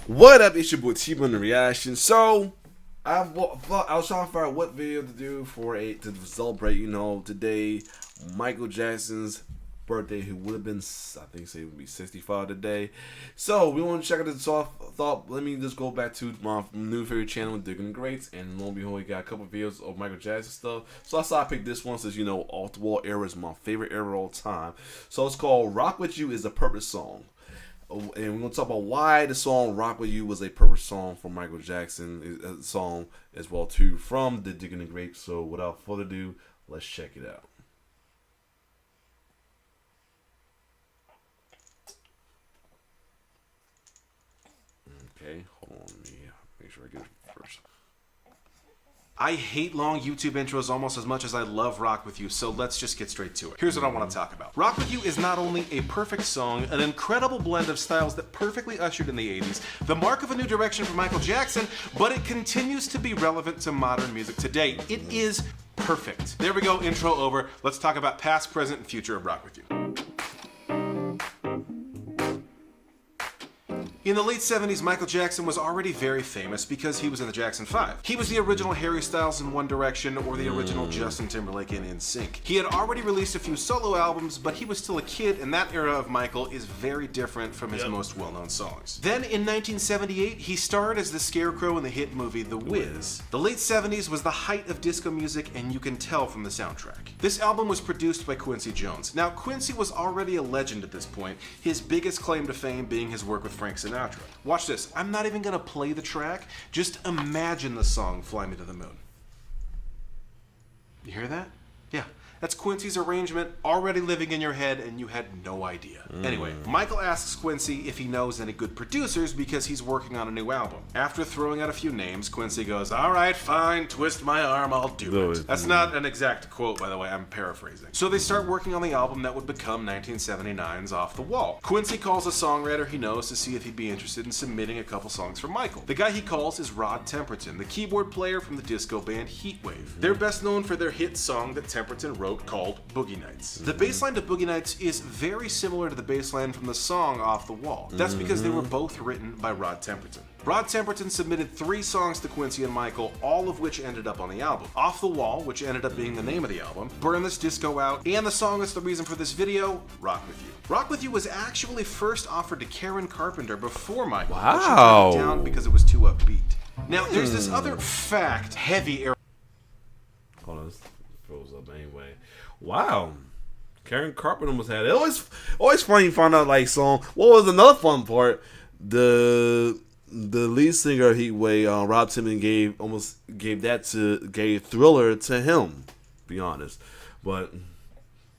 What up? It's your boy T on the reaction. So I was trying to figure out what video to do to celebrate. Today Michael Jackson's birthday, who would have been, I think, say would be 65 today. So we want to check out this thought. Let me just go back to my new favorite channel, Digging the Greats, and lo and behold, we got a couple videos of Michael Jackson stuff. So I thought I picked this one since Off the Wall era is my favorite era of all time. So it's called "Rock with You" is a perfect song. And we're going to talk about why the song "Rock With You" was a perfect song for Michael Jackson, a song as well too from the Digging the Grapes. So without further ado, let's check it out. Okay, hold on, let me make sure I get it first. I hate long YouTube intros almost as much as I love Rock With You, so let's just get straight to it. Here's what I want to talk about. Rock With You is not only a perfect song, an incredible blend of styles that perfectly ushered in the 80s, the mark of a new direction for Michael Jackson, but it continues to be relevant to modern music today. It is perfect. There we go, intro over. Let's talk about past, present, and future of Rock With You. In the late 70s, Michael Jackson was already very famous because he was in the Jackson 5. He was the original Harry Styles in One Direction or the original Justin Timberlake in NSYNC. He had already released a few solo albums, but he was still a kid, and that era of Michael is very different from his most well-known songs. Then in 1978, he starred as the Scarecrow in the hit movie The Wiz. The late 70s was the height of disco music, and you can tell from the soundtrack. This album was produced by Quincy Jones. Now, Quincy was already a legend at this point, his biggest claim to fame being his work with Frank Sinatra. Watch this. I'm not even gonna play the track. Just imagine the song Fly Me to the Moon. You hear that? Yeah. That's Quincy's arrangement, already living in your head, and you had no idea. Anyway, Michael asks Quincy if he knows any good producers because he's working on a new album. After throwing out a few names, Quincy goes, "All right, fine, twist my arm, I'll do it." That's not an exact quote, by the way, I'm paraphrasing. So they start working on the album that would become 1979's Off the Wall. Quincy calls a songwriter he knows to see if he'd be interested in submitting a couple songs for Michael. The guy he calls is Rod Temperton, the keyboard player from the disco band Heatwave. They're best known for their hit song that Temperton wrote called Boogie Nights. The bass line to Boogie Nights is very similar to the bass line from the song Off the Wall. That's because they were both written by Rod Temperton. Rod Temperton submitted 3 songs to Quincy and Michael, all of which ended up on the album. Off the Wall, which ended up being the name of the album, Burn This Disco Out, and the song that's the reason for this video, Rock With You. Rock With You was actually first offered to Karen Carpenter before Michael, but she turned it down because it was too upbeat. Now, there's this other fact-heavy era. Hold on, this froze up anyway. Wow. Karen Carpenter almost had it. Always funny to find out like song. What was another fun part? The lead singer of Heatwave, Rob Timon gave Thriller to him, to be honest. But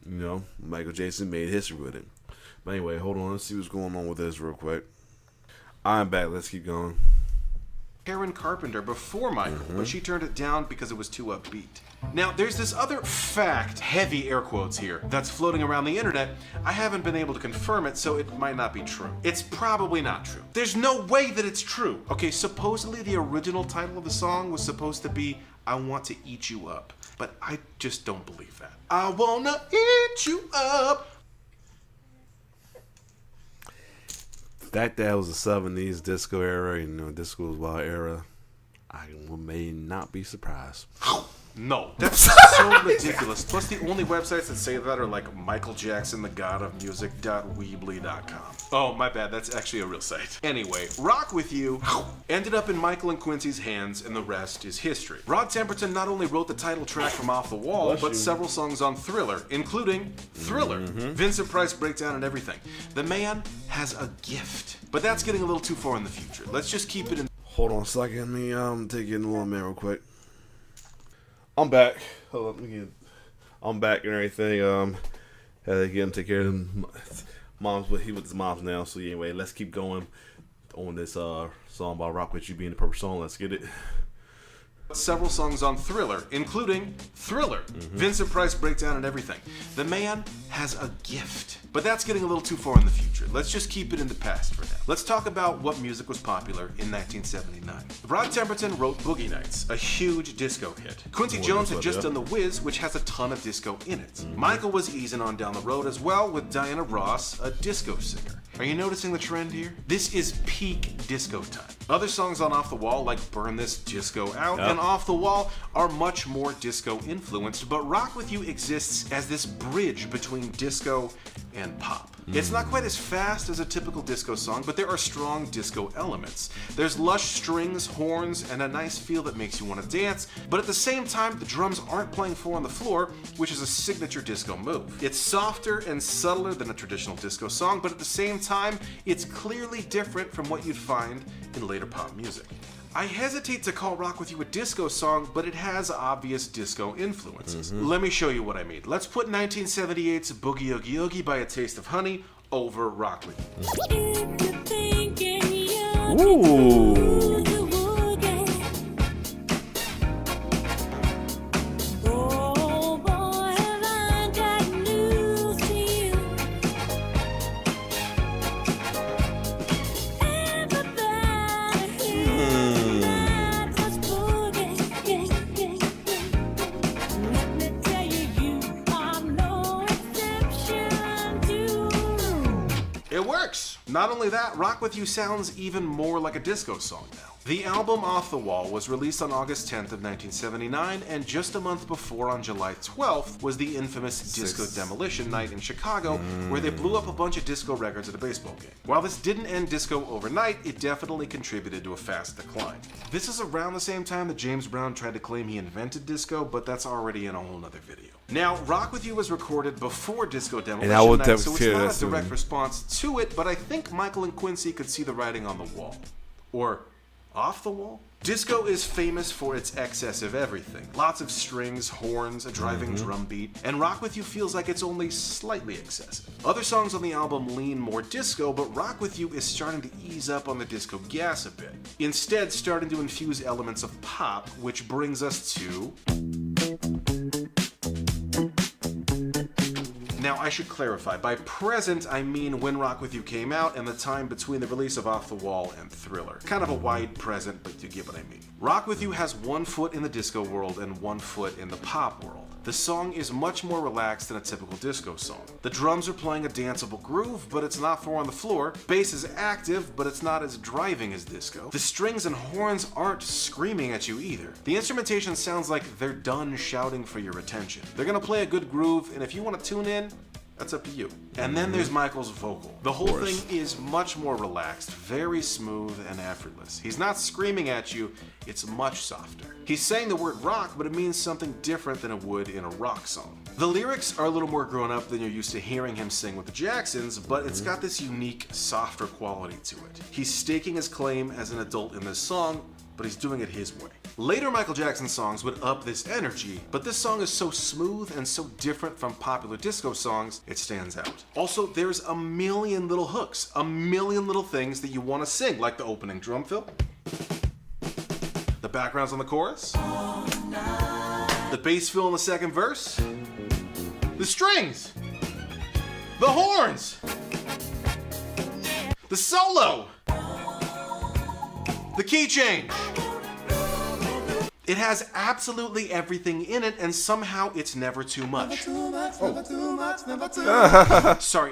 Michael Jackson made history with it. But anyway, hold on, let's see what's going on with this real quick. I'm back, let's keep going. Karen Carpenter before Michael, but she turned it down because it was too upbeat. Now, there's this other fact, heavy air quotes here, that's floating around the internet. I haven't been able to confirm it, so it might not be true. It's probably not true. There's no way that it's true. Okay, supposedly the original title of the song was supposed to be I Want to Eat You Up, but I just don't believe that. I wanna eat you up. That was the 70s disco era, disco was wild era. I may not be surprised. No, that's so ridiculous. Plus, the only websites that say that are like Michael Jackson, the God of Music.weebly.com. Oh, my bad. That's actually a real site. Anyway, Rock With You ended up in Michael and Quincy's hands, and the rest is history. Rod Temperton not only wrote the title track from Off the Wall, but several songs on Thriller, including Thriller. Vincent Price breakdown and everything. The man has a gift. But that's getting a little too far in the future. Let's just keep it in. Hold on a second. Let me take in a little minute real quick. I'm back. Hold on, I'm back and everything. Had to get him take care of them moms, but he with his moms now. So anyway, let's keep going on this song about Rock With You being the perfect song. Let's get it. several songs on Thriller, including Thriller, Vincent Price breakdown and everything. The man has a gift. But that's getting a little too far in the future. Let's just keep it in the past for now. Let's talk about what music was popular in 1979. Rod Temperton wrote Boogie Nights, a huge disco hit. Quincy Jones had just done The Wiz, which has a ton of disco in it. Michael was easing on down the road as well with Diana Ross, a disco singer. Are you noticing the trend here? This is peak disco time. Other songs on Off the Wall, like Burn This Disco Out and Off the Wall, are much more disco influenced, but Rock With You exists as this bridge between disco and pop. It's not quite as fast as a typical disco song, but there are strong disco elements. There's lush strings, horns, and a nice feel that makes you want to dance, but at the same time, the drums aren't playing 4 on the floor, which is a signature disco move. It's softer and subtler than a traditional disco song, but at the same time, it's clearly different from what you'd find in later pop music. I hesitate to call Rock With You a disco song, but it has obvious disco influences. Let me show you what I mean. Let's put 1978's Boogie Oogie Oogie by A Taste of Honey over Rock With You. Ooh. It works! Not only that, Rock With You sounds even more like a disco song now. The album Off the Wall was released on August 10th of 1979, and just a month before, on July 12th, was the infamous Disco Demolition Night in Chicago, where they blew up a bunch of disco records at a baseball game. While this didn't end disco overnight, it definitely contributed to a fast decline. This is around the same time that James Brown tried to claim he invented disco, but that's already in a whole nother video. Now, Rock With You was recorded before Disco Demolition Night, so it's not a direct response to it, but I think Michael and Quincy could see the writing on the wall. Or off the wall? Disco is famous for its excess of everything. Lots of strings, horns, a driving drum beat, and Rock With You feels like it's only slightly excessive. Other songs on the album lean more disco, but Rock With You is starting to ease up on the disco gas a bit. Instead, starting to infuse elements of pop, which brings us to... Now, I should clarify, by present, I mean when Rock With You came out and the time between the release of Off the Wall and Thriller. Kind of a wide present, but you get what I mean. Rock With You has one foot in the disco world and one foot in the pop world. The song is much more relaxed than a typical disco song. The drums are playing a danceable groove, but it's not 4 on the floor. Bass is active, but it's not as driving as disco. The strings and horns aren't screaming at you either. The instrumentation sounds like they're done shouting for your attention. They're gonna play a good groove, and if you want to tune in, that's up to you. And then there's Michael's vocal. The whole thing is much more relaxed, very smooth and effortless. He's not screaming at you, it's much softer. He's saying the word rock, but it means something different than it would in a rock song. The lyrics are a little more grown up than you're used to hearing him sing with the Jacksons, but it's got this unique, softer quality to it. He's staking his claim as an adult in this song, but he's doing it his way. Later Michael Jackson songs would up this energy, but this song is so smooth and so different from popular disco songs, it stands out. Also, there's a million little hooks, a million little things that you want to sing, like the opening drum fill, the backgrounds on the chorus, the bass fill in the second verse, the strings, the horns, the solo, the key change. It has absolutely everything in it, and somehow it's never too much. Sorry,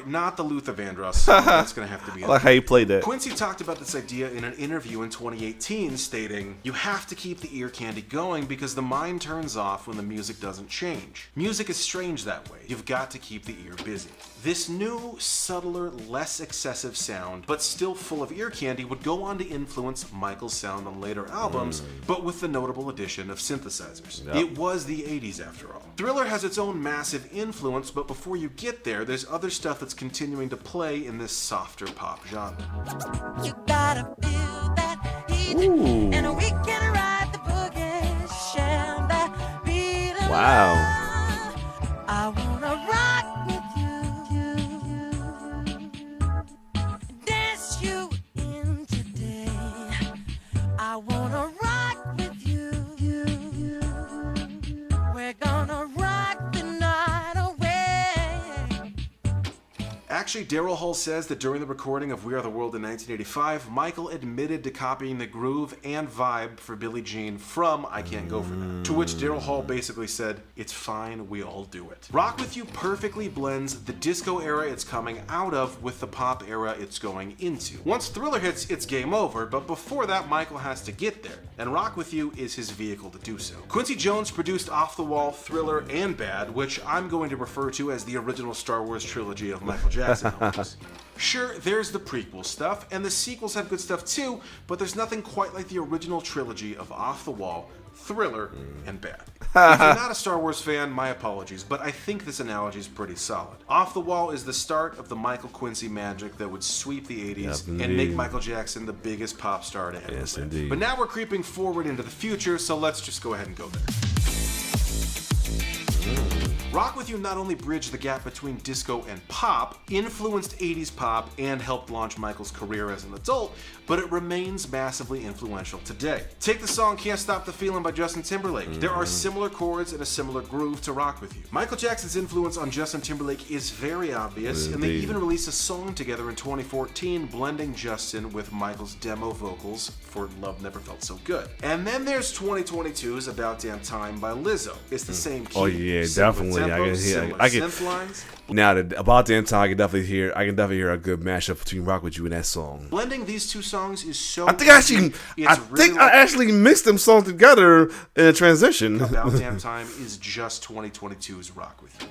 not the Luther Vandross song. That's gonna have to be. I like how you played that. Quincy talked about this idea in an interview in 2018, stating, "You have to keep the ear candy going because the mind turns off when the music doesn't change. Music is strange that way. You've got to keep the ear busy." This new, subtler, less excessive sound, but still full of ear candy, would go on to influence Michael's sound on later albums, but with the notable addition of synthesizers. It was the 80s after all. Thriller has its own massive influence, but before you get there, there's other stuff that's continuing to play in this softer pop genre. You gotta feel that heat, and we can ride the boogie, share that beat. Wow. I wanna rock with you, dance you in today. I wanna rock with you. Actually, Daryl Hall says that during the recording of We Are the World in 1985, Michael admitted to copying the groove and vibe for Billie Jean from I Can't Go For Now. To which Daryl Hall basically said, "It's fine, we all do it." Rock With You perfectly blends the disco era it's coming out of with the pop era it's going into. Once Thriller hits, it's game over, but before that, Michael has to get there, and Rock With You is his vehicle to do so. Quincy Jones produced Off the Wall, Thriller, and Bad, which I'm going to refer to as the original Star Wars trilogy of Michael Jackson albums. Sure, there's the prequel stuff, and the sequels have good stuff too, but there's nothing quite like the original trilogy of Off the Wall, Thriller, and Bad. If you're not a Star Wars fan, my apologies, but I think this analogy is pretty solid. Off the Wall is the start of the Michael Quincy magic that would sweep the 80s and make Michael Jackson the biggest pop star to ever live. Indeed. But now we're creeping forward into the future, so let's just go ahead and go there. Rock With You not only bridged the gap between disco and pop, influenced 80s pop, and helped launch Michael's career as an adult, but it remains massively influential today. Take the song Can't Stop the Feeling by Justin Timberlake. There are similar chords and a similar groove to Rock With You. Michael Jackson's influence on Justin Timberlake is very obvious, and they even released a song together in 2014 blending Justin with Michael's demo vocals for Love Never Felt So Good. And then there's 2022's About Damn Time by Lizzo. It's the same key. Oh yeah, similar definitely. tempo, I can synth lines. now that About Damn Time, I can definitely hear a good mashup between Rock With You and that song. Blending these two songs is so I think I actually mixed them songs together in a transition. About Damn Time is just 2022's Rock With You.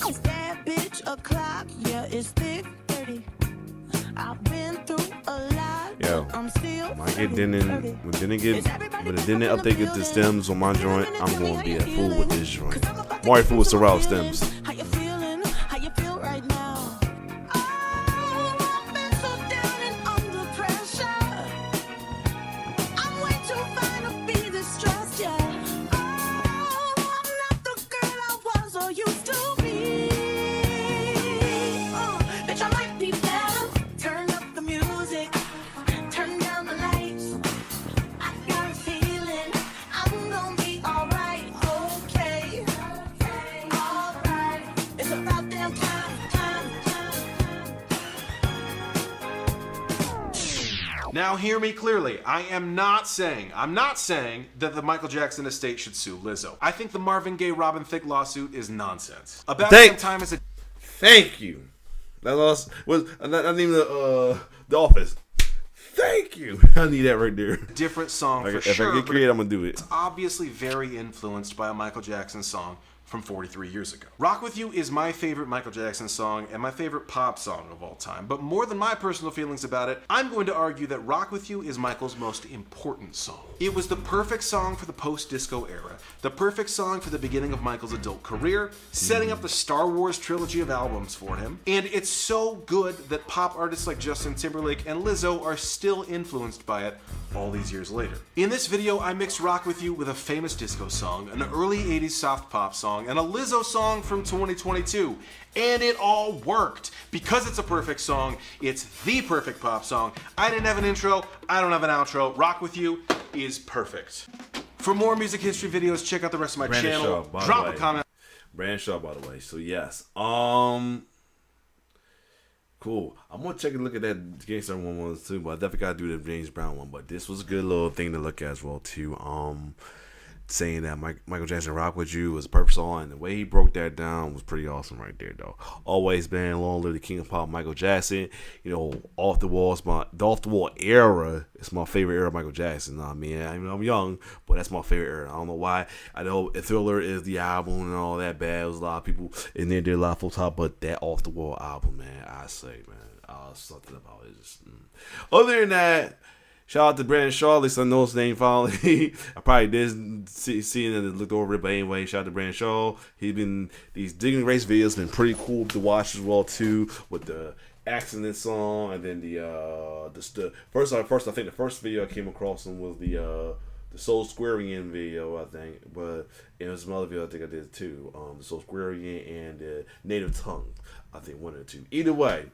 It's that bitch o'clock, yeah, it's thick 30. I've been through a lot, Yo, but I'm still when it didn't update the stems on my joint, I'm gonna be a fool with this joint. I'm already fool with Sorrel stems. How you feeling? How you feel right now? Oh, I've been so down and under pressure. I'm way too fine to be distressed, yeah. Oh, I'm not the girl I was or used to be. Bitch, I might be better. Turn up the music. Turn down the lights. I got a feeling I'm gonna be alright, okay. Alright. It's about damn time. Now hear me clearly. I'm not saying that the Michael Jackson estate should sue Lizzo. I think the Marvin Gaye Robin Thicke lawsuit is nonsense. About Damn Time is a Thank you. That was not even the Office. Thank you. I need that right there. different song for If sure. I get but creative, I'm gonna do it. It's obviously very influenced by a Michael Jackson song from 43 years ago. Rock With You is my favorite Michael Jackson song and my favorite pop song of all time, but more than my personal feelings about it, I'm going to argue that Rock With You is Michael's most important song. It was the perfect song for the post-disco era, the perfect song for the beginning of Michael's adult career, setting up the Star Wars trilogy of albums for him, and it's so good that pop artists like Justin Timberlake and Lizzo are still influenced by it all these years later. In this video, I mixed Rock With You with a famous disco song, an early 80s soft pop song, and a Lizzo song from 2022. And it all worked. Because it's a perfect song, it's the perfect pop song. I didn't have an intro, I don't have an outro. Rock With You is perfect. For more music history videos, check out the rest of my Brandon channel. Shaw, by the Drop a way. comment. Brandon Shaw, by the way. So yes. Cool. I'm gonna check and look at that Gangsta one too, but I definitely gotta do the James Brown one. But this was a good little thing to look at as well too. Saying that Michael Jackson Rock With You was a perfect song, and the way he broke that down was pretty awesome right there, though. Always been long live the king of pop, Michael Jackson. You know, the Off the Wall era is my favorite era of Michael Jackson. I mean, I'm young, but that's my favorite era. I don't know why. I know Thriller is the album and all that bad. There's a lot of people in there did a lot full top, but that Off the Wall album, man, I say, man, something about it. Just, Other than that. Shout out to Brandon Shaw. At least I know his name finally. I probably did see it and looked over it, but anyway, shout out to Brandon Shaw. These Digging Race videos been pretty cool to watch as well too, with the accident song, and then the first I think the first video I came across him was the Soul Squarian video, I think, but it was some other video I think I did too. The Soul Squarian and the Native Tongue, I think one or two. Either way.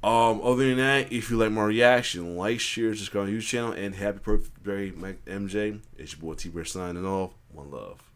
Other than that, if you like my reaction, like, share, subscribe to the YouTube channel, and happy birthday, Mike MJ. It's your boy T-Bear signing off. One love.